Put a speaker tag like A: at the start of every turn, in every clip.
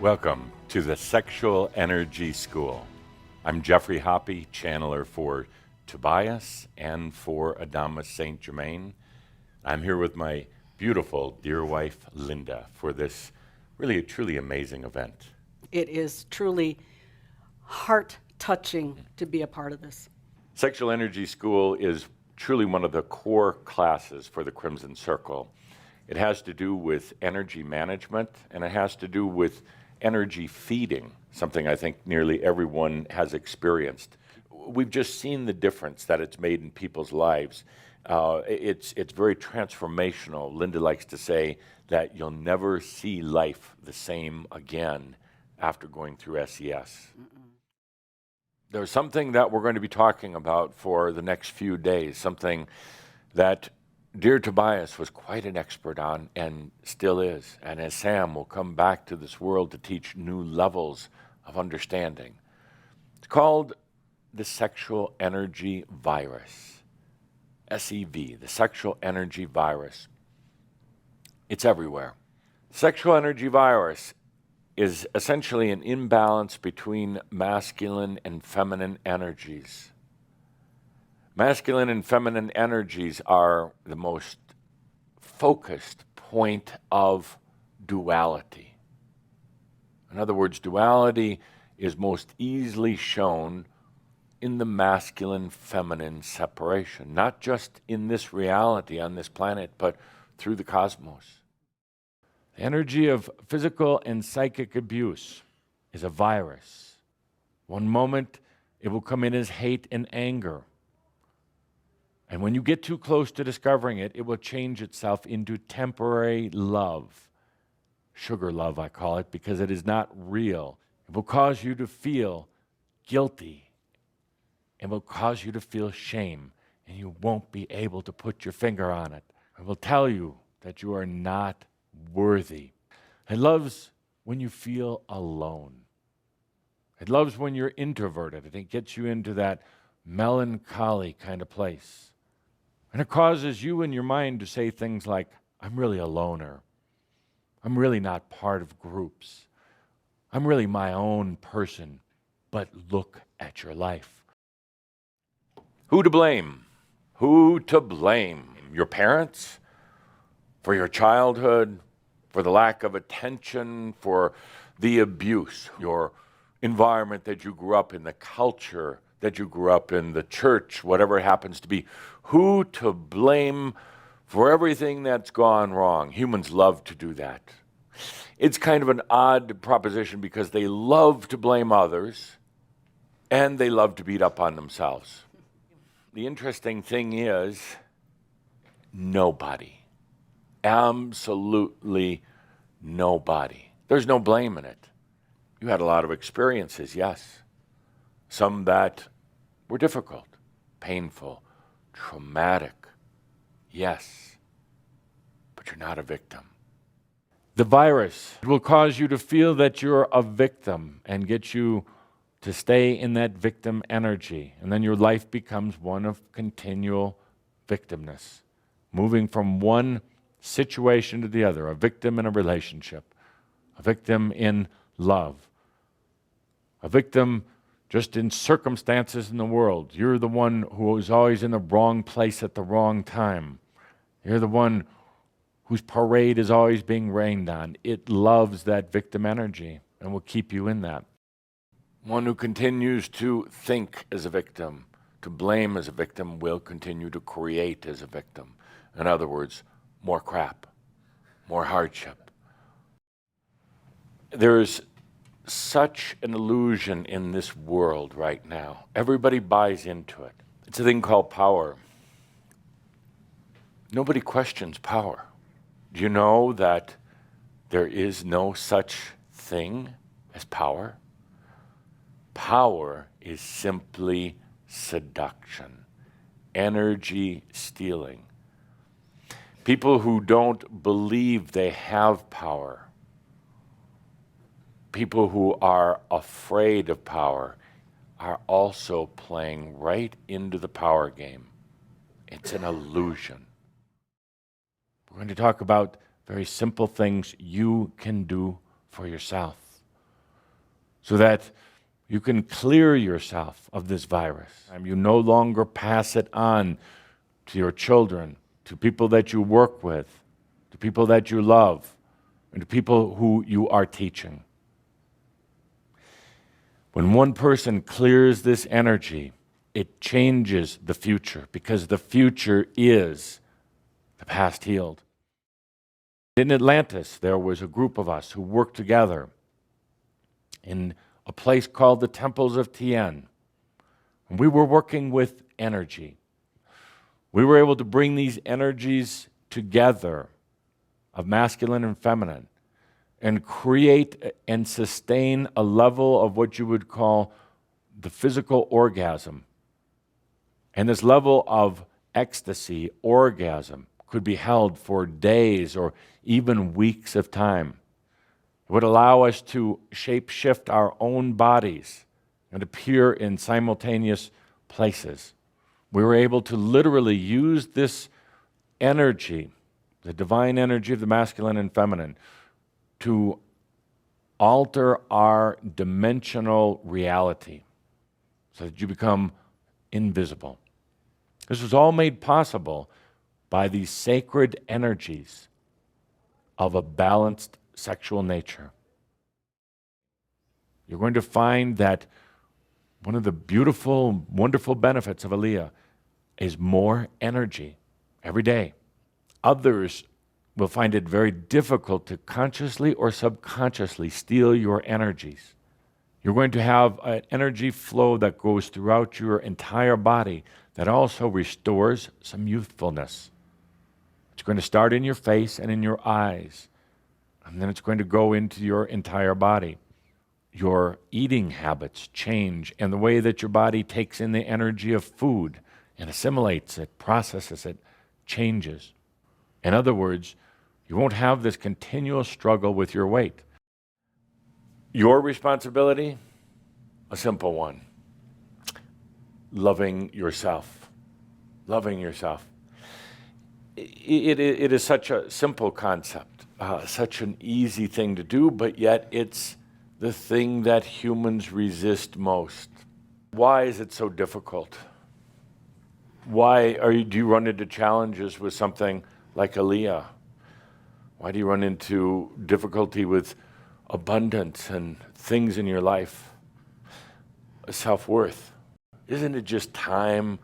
A: Welcome to the Sexual Energy School. I'm Jeffrey Hoppe, channeler for Tobias and for Adamus Saint-Germain. I'm here with my beautiful dear wife, Linda, for this really truly amazing event.
B: It is truly heart-touching to be a part of this.
A: Sexual Energy School is truly one of the core classes for the Crimson Circle. It has to do with energy management, and it has to do with energy feeding, something I think nearly everyone has experienced. We've just seen the difference that it's made in people's lives. It's very transformational. Linda likes to say that you'll never see life the same again after going through SES. There's something that we're going to be talking about for the next few days, something that dear Tobias was quite an expert on and still is. And as Sam will come back to this world to teach new levels of understanding. It's called the sexual energy virus. SEV, the sexual energy virus. It's everywhere. Sexual energy virus is essentially an imbalance between masculine and feminine energies. Masculine and feminine energies are the most focused point of duality. In other words, duality is most easily shown in the masculine-feminine separation, not just in this reality on this planet, but through the cosmos. The energy of physical and psychic abuse is a virus. One moment, it will come in as hate and anger. And when you get too close to discovering it, it will change itself into temporary love. Sugar love, I call it, because it is not real. It will cause you to feel guilty. It will cause you to feel shame, and you won't be able to put your finger on it. It will tell you that you are not worthy. It loves when you feel alone. It loves when you're introverted, and it gets you into that melancholy kind of place. And it causes you in your mind to say things like, I'm really a loner. I'm really not part of groups. I'm really my own person. But look at your life. Who to blame? Who to blame? Your parents? For your childhood? For the lack of attention? For the abuse? Your environment that you grew up in, the culture that you grew up in, the church, whatever it happens to be. Who to blame for everything that's gone wrong? Humans love to do that. It's kind of an odd proposition because they love to blame others and they love to beat up on themselves. The interesting thing is, nobody, absolutely nobody. There's no blame in it. You had a lot of experiences, yes. Some that were difficult, painful, traumatic, yes, but you're not a victim. The virus will cause you to feel that you're a victim and get you to stay in that victim energy, and then your life becomes one of continual victimness, moving from one situation to the other, a victim in a relationship, a victim in love, a victim just in circumstances in the world. You're the one who is always in the wrong place at the wrong time. You're the one whose parade is always being rained on. It loves that victim energy and will keep you in that. One who continues to think as a victim, to blame as a victim, will continue to create as a victim. In other words, more crap, more hardship. There's such an illusion in this world right now. Everybody buys into it. It's a thing called power. Nobody questions power. Do you know that there is no such thing as power? Power is simply seduction, energy stealing. People who don't believe they have power, people who are afraid of power, are also playing right into the power game. It's an illusion. We're going to talk about very simple things you can do for yourself. so that you can clear yourself of this virus. You no longer pass it on to your children, to people that you work with, to people that you love, and to people who you are teaching. When one person clears this energy, it changes the future, because the future is the past healed. In Atlantis, there was a group of us who worked together in a place called the Temples of Tien. And we were working with energy. We were able to bring these energies together of masculine and feminine and create and sustain a level of what you would call the physical orgasm. And this level of ecstasy, orgasm, could be held for days or even weeks of time. It would allow us to shape-shift our own bodies and appear in simultaneous places. We were able to literally use this energy, the divine energy of the masculine and feminine, to alter our dimensional reality so that you become invisible. This was all made possible by these sacred energies of a balanced sexual nature. You're going to find that one of the beautiful, wonderful benefits of Aliyah is more energy every day. Others will find it very difficult to consciously or subconsciously steal your energies. You're going to have an energy flow that goes throughout your entire body that also restores some youthfulness. It's going to start in your face and in your eyes, and then it's going to go into your entire body. Your eating habits change, and the way that your body takes in the energy of food and assimilates it, processes it, changes. In other words, you won't have this continual struggle with your weight. Your responsibility, a simple one: loving yourself. Loving yourself. It is such a simple concept, such an easy thing to do, but yet it's the thing that humans resist most. Why is it so difficult? Why do you run into challenges with something like Aliyah? Why do you run into difficulty with abundance and things in your life? Self-worth. Isn't it just time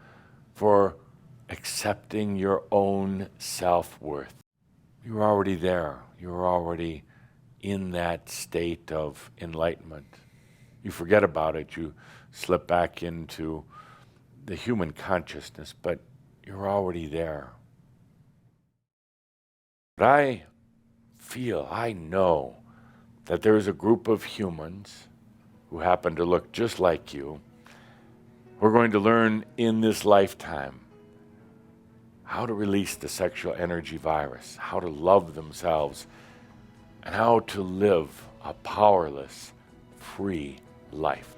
A: for accepting your own self-worth? You're already there. You're already in that state of enlightenment. You forget about it. You slip back into the human consciousness, but you're already there. But I know that there is a group of humans who happen to look just like you. We're going to learn in this lifetime how to release the sexual energy virus, how to love themselves, and how to live a powerless, free life.